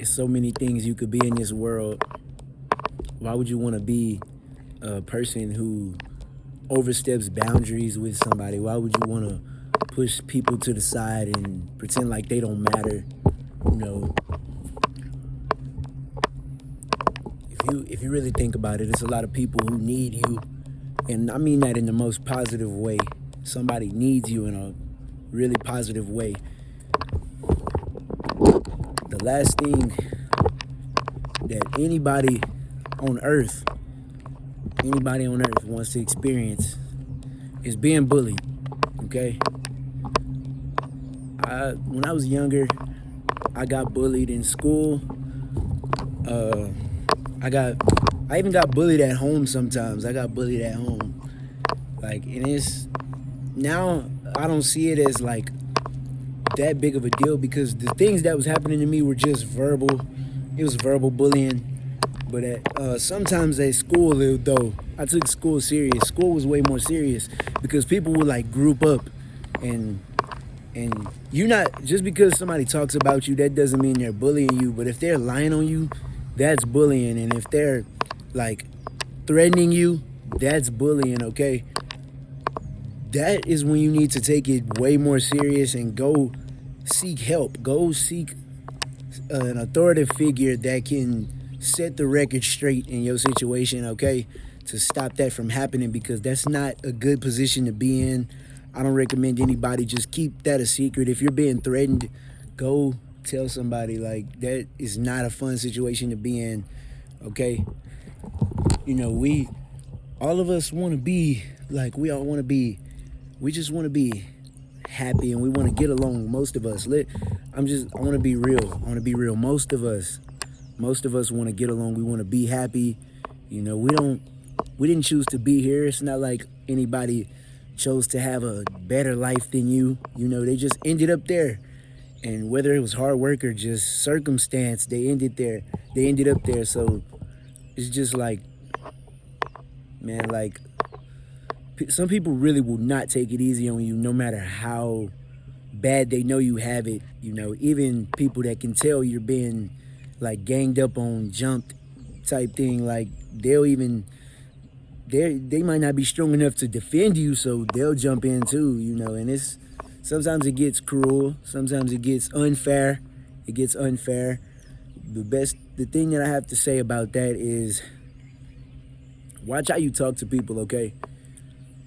There's so many things you could be in this world. Why would you want to be a person who oversteps boundaries with somebody? Why would you want to push people to the side and pretend like they don't matter? You know, if you really think about it, it's a lot of people who need you, and I mean that in the most positive way. Somebody needs you in a really positive way. The last thing that on earth, anybody on earth wants to experience is being bullied. Okay? When I was younger, I got bullied in school. Uh, I even got bullied at home sometimes. I got bullied at home. And it's now I don't see it as like that big of a deal because the things that was happening to me were just verbal. It was verbal bullying. But sometimes at school, though, I took school serious. School was way more serious because people would like group up, and you're not, just because somebody talks about you, that doesn't mean they're bullying you. But if they're lying on you, that's bullying. And if they're like threatening you, that's bullying. Okay, that is when you need to take it way more serious and go seek help. Go seek an authoritative figure that can set the record straight in your situation, okay, to stop that from happening, because that's not a good position to be in. I don't recommend anybody just keep that a secret. If you're being threatened, go tell somebody. Like, that is not a fun situation to be in, okay? You know, all of us want to be, like, we just want to be happy and we want to get along, most of us. I want to be real. Most of us want to get along. We want to be happy. You know, we didn't choose to be here. It's not like anybody chose to have a better life than you. You know, they just ended up there. And whether it was hard work or just circumstance, they ended up there. So it's just like, man, like, some people really will not take it easy on you no matter how bad they know you have it. You know, even people that can tell you're being like ganged up on, jumped type thing, like they might not be strong enough to defend you, so they'll jump in too, you know. And sometimes it gets cruel, sometimes it gets unfair. The thing that I have to say about that is, watch how you talk to people, okay?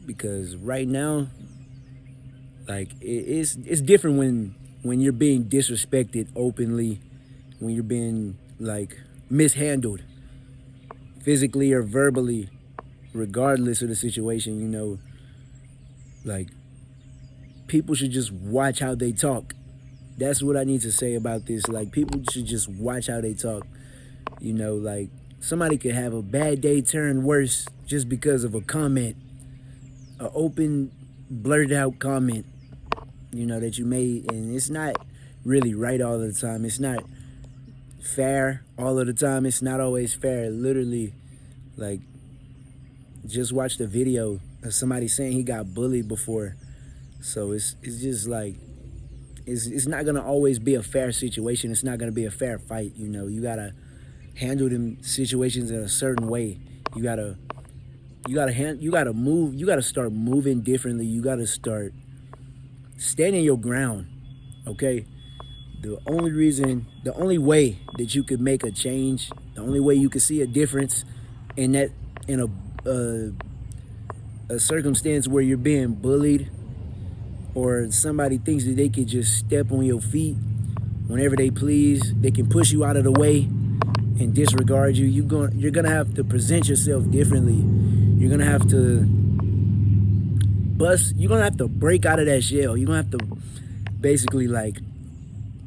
Because right now, like, it's different when you're being disrespected openly, when you're being like mishandled physically or verbally, regardless of the situation. You know, like, people should just watch how they talk. That's what I need to say about this. Like, people should just watch how they talk. You know, like, somebody could have a bad day turn worse just because of a comment, an open, blurted out comment, you know, that you made. And it's not really right all the time. It's not fair all of the time. It's not always fair. Literally, like, just watch the video of somebody saying he got bullied before. So it's just like, it's not gonna always be a fair situation. It's not gonna be a fair fight. You know, you gotta handle them situations in a certain way. You gotta move. You gotta start moving differently. You gotta start standing your ground. Okay. The only way that you could make a change, the only way you could see a difference in a circumstance where you're being bullied, or somebody thinks that they could just step on your feet whenever they please, they can push you out of the way and disregard you. You're gonna have to present yourself differently. You're gonna have to break out of that shell. You're gonna have to basically, like,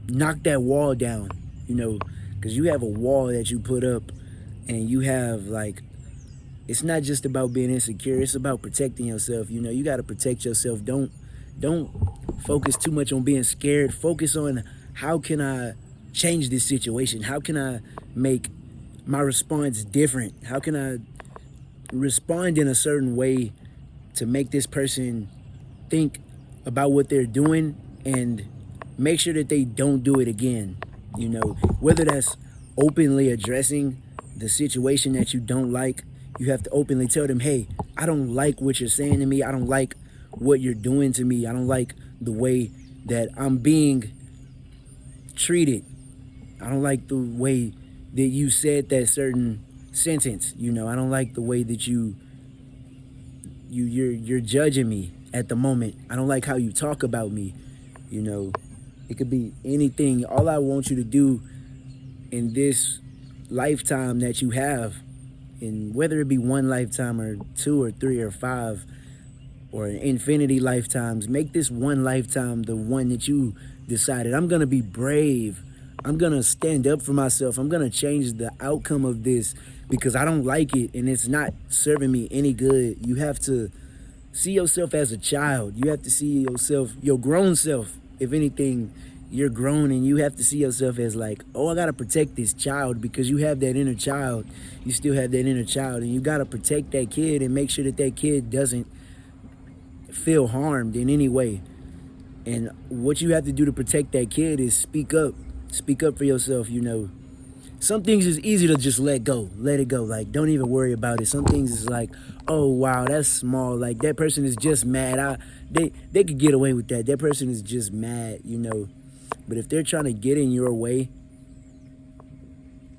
knock that wall down, you know, because you have a wall that you put up, and you have, like, it's not just about being insecure, it's about protecting yourself. You know, you got to protect yourself. Don't focus too much on being scared. Focus on, how can I change this situation? How can I make my response different? How can I respond in a certain way to make this person think about what they're doing and make sure that they don't do it again? You know, whether that's openly addressing the situation that you don't like, you have to openly tell them, hey, I don't like what you're saying to me. I don't like what you're doing to me. I don't like the way that I'm being treated. I don't like the way that you said that certain sentence. You know, I don't like the way that you're judging me at the moment. I don't like how you talk about me. You know, it could be anything. All I want you to do in this lifetime that you have, and whether it be one lifetime or two or three or five or infinity lifetimes, make this one lifetime the one that you decided, I'm gonna be brave. I'm gonna stand up for myself. I'm gonna change the outcome of this because I don't like it and it's not serving me any good. You have to see yourself as a child. You have to see yourself, your grown self. If anything, you're grown and you have to see yourself as like, oh, I gotta protect this child, because you have that inner child. You still have that inner child, and you gotta protect that kid and make sure that that kid doesn't feel harmed in any way. And what you have to do to protect that kid is speak up. Speak up for yourself. You know, some things is easy to just let go. Let it go. Like, don't even worry about it. Some things is like, oh, wow, that's small. Like, that person is just mad. They could get away with that. That person is just mad, you know. But if they're trying to get in your way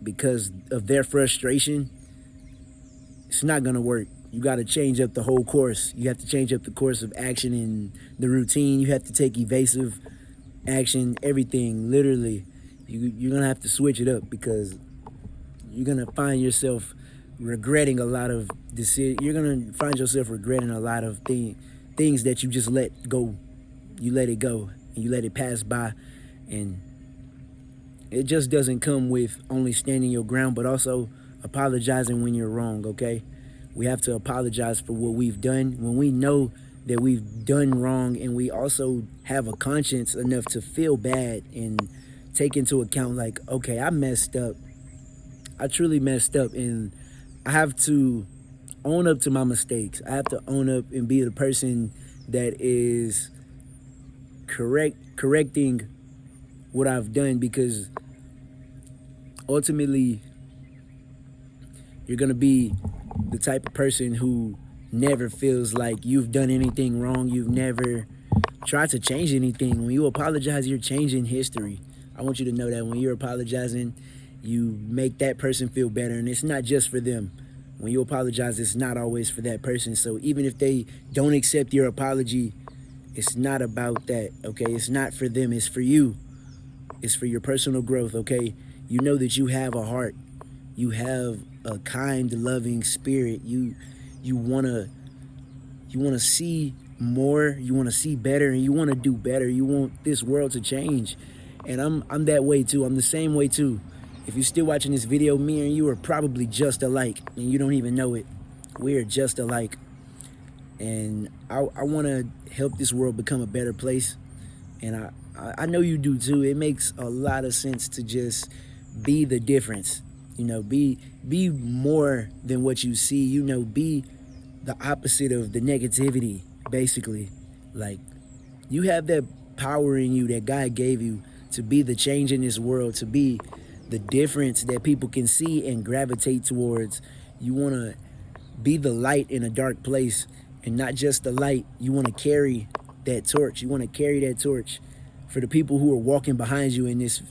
because of their frustration, it's not going to work. You got to change up the whole course. You have to change up the course of action and the routine. You have to take evasive action, everything, literally. You're going to have to switch it up, because you're going to find yourself regretting a lot of decisions. You're going to find yourself regretting a lot of things that you just let go. You let it go and you let it pass by. And it just doesn't come with only standing your ground, but also apologizing when you're wrong, okay? We have to apologize for what we've done when we know that we've done wrong, and we also have a conscience enough to feel bad and take into account, like, okay, I messed up. I truly messed up, and I have to own up to my mistakes. I have to own up and be the person that is correcting what I've done, because ultimately you're going to be the type of person who never feels like you've done anything wrong. You've never tried to change anything. When you apologize, you're changing history. I want you to know that when you're apologizing, you make that person feel better, and it's not just for them. When you apologize, it's not always for that person. So even if they don't accept your apology, it's not about that, okay? It's not for them, it's for you. It's for your personal growth, okay? You know that you have a heart. You have a kind, loving spirit. You wanna see more, you wanna see better, and you wanna do better. You want this world to change. And I'm that way too. I'm the same way too. If you're still watching this video, me and you are probably just alike, and you don't even know it. We're just alike. And I want to help this world become a better place. And I know you do too. It makes a lot of sense to just be the difference. You know, be more than what you see. You know, be the opposite of the negativity, basically. Like, you have that power in you that God gave you to be the change in this world, to be the difference that people can see and gravitate towards. You want to be the light in a dark place, and not just the light. You want to carry that torch. You want to carry that torch for the people who are walking behind you in this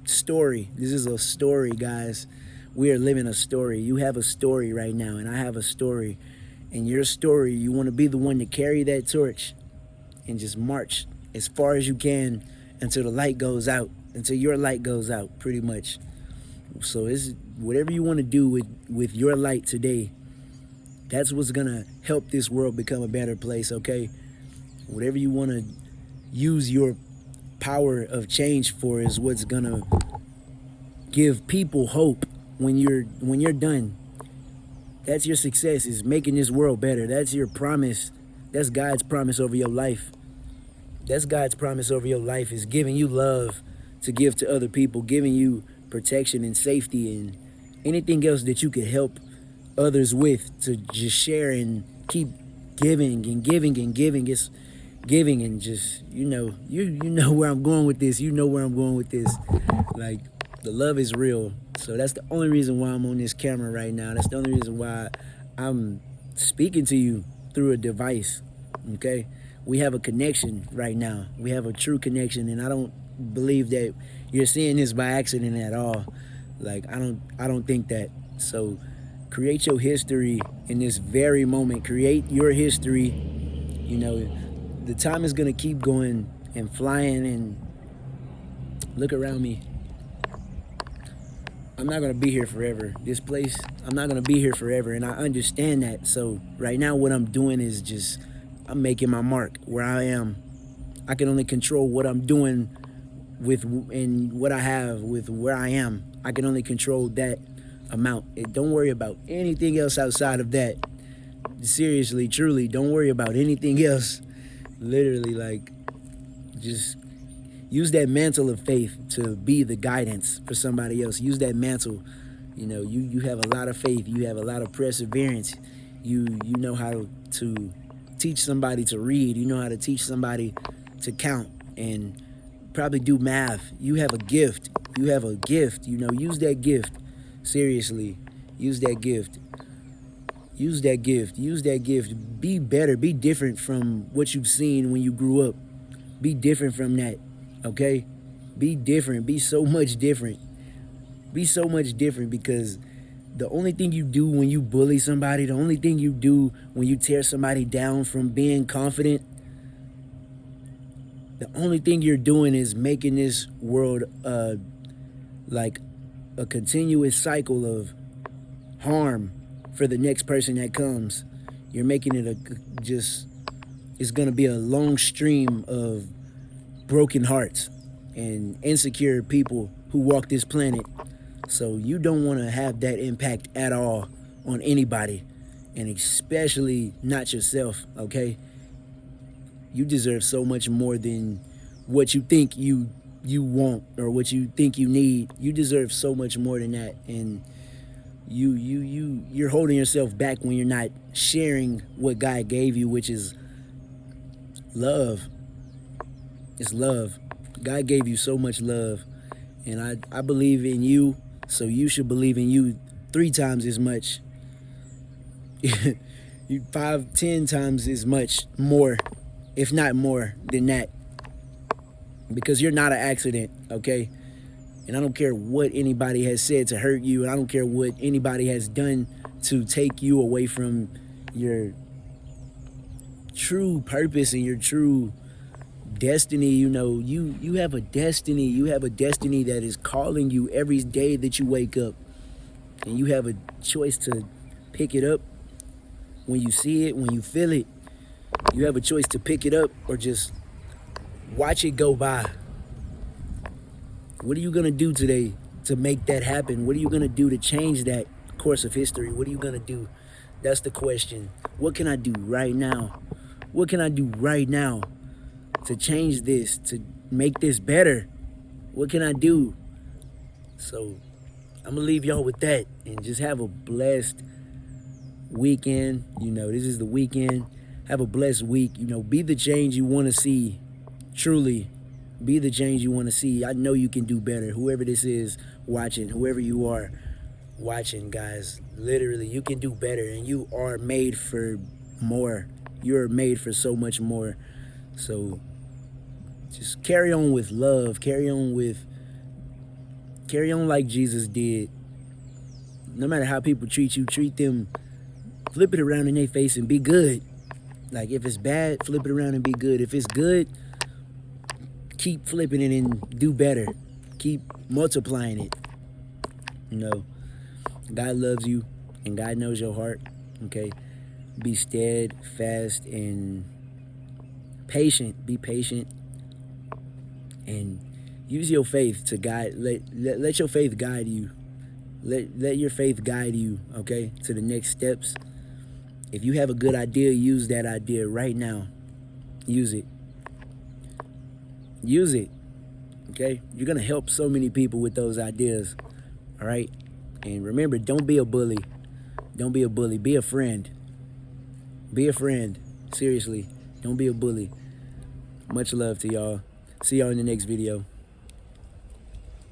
story. This is a story, guys. We are living a story. You have a story right now, and I have a story. And your story, you want to be the one to carry that torch and just march as far as you can until the light goes out, until your light goes out, pretty much. So it's whatever you want to do with your light today. That's what's going to help this world become a better place, okay? Whatever you want to use your power of change for is what's going to give people hope when you're done. That's your success, is making this world better. That's your promise. That's God's promise over your life. That's God's promise over your life, is giving you love to give to other people, giving you protection and safety and anything else that you could help others with, to just share and keep giving and giving and giving. giving and just, you know where I'm going with this. You know where I'm going with this. Like, the love is real. So that's the only reason why I'm on this camera right now. That's the only reason why I'm speaking to you through a device. Okay? We have a connection right now. We have a true connection, and I don't believe that you're seeing this by accident at all. Like, I don't think that. So create your history in this very moment. Create your history. You know, the time is gonna keep going and flying. And look around me. I'm not gonna be here forever. This place, I'm not gonna be here forever, and I understand that. So right now, what I'm doing is just, I'm making my mark where I am. I can only control what I'm doing with and what I have with where I am. I can only control that amount. Don't worry about anything else outside of that. Seriously, truly, don't worry about anything else. Literally, like, just use that mantle of faith to be the guidance for somebody else. Use that mantle. You know, you have a lot of faith. You have a lot of perseverance. You know how to teach somebody to read. You know how to teach somebody to count and probably do math. You have a gift. You have a gift. You know, use that gift. Seriously, use that gift. Use that gift. Use that gift. Be better. Be different from what you've seen when you grew up. Be different from that. Okay? Be different. Be so much different. Be so much different, because the only thing you do when you bully somebody, the only thing you do when you tear somebody down from being confident, the only thing you're doing is making this world like a continuous cycle of harm for the next person that comes. You're making it it's gonna be a long stream of broken hearts and insecure people who walk this planet. So you don't want to have that impact at all on anybody, and especially not yourself, okay? You deserve so much more than what you think you want or what you think you need. You deserve so much more than that, and you're holding yourself back when you're not sharing what God gave you, which is love. It's love. God gave you so much love, and I believe in you, so you should believe in you 3 times as much. You 5, 10 times as much more, if not more than that, because you're not an accident, okay? And I don't care what anybody has said to hurt you, and I don't care what anybody has done to take you away from your true purpose and your true destiny. You know, you have a destiny. You have a destiny that is calling you every day that you wake up, and you have a choice to pick it up when you see it, when you feel it. You have a choice to pick it up or just watch it go by. What are you gonna do today to make that happen? What are you gonna do to change that course of history? What are you gonna do? That's the question. What can I do right now? What can I do right now to change this, to make this better? What can I do? So I'm gonna leave y'all with that, and just have a blessed weekend. You know, this is the weekend. Have a blessed week. You know, be the change you want to see. Truly, be the change you want to see. I know you can do better. Whoever this is watching, whoever you are watching, guys, literally, you can do better, and you are made for more. You're made for so much more. So just carry on with love. Carry on like Jesus did. No matter how people treat you, treat them, flip it around in their face and be good. Like, if it's bad, flip it around and be good. If it's good, keep flipping it and do better. Keep multiplying it. You know, God loves you and God knows your heart, okay? Be steadfast and patient. Be patient and use your faith to guide. Let your faith guide you. Let your faith guide you, okay, to the next steps. If you have a good idea, use that idea right now. Use it. Use it, okay? You're going to help so many people with those ideas, all right? And remember, don't be a bully. Don't be a bully. Be a friend. Be a friend. Seriously, don't be a bully. Much love to y'all. See y'all in the next video.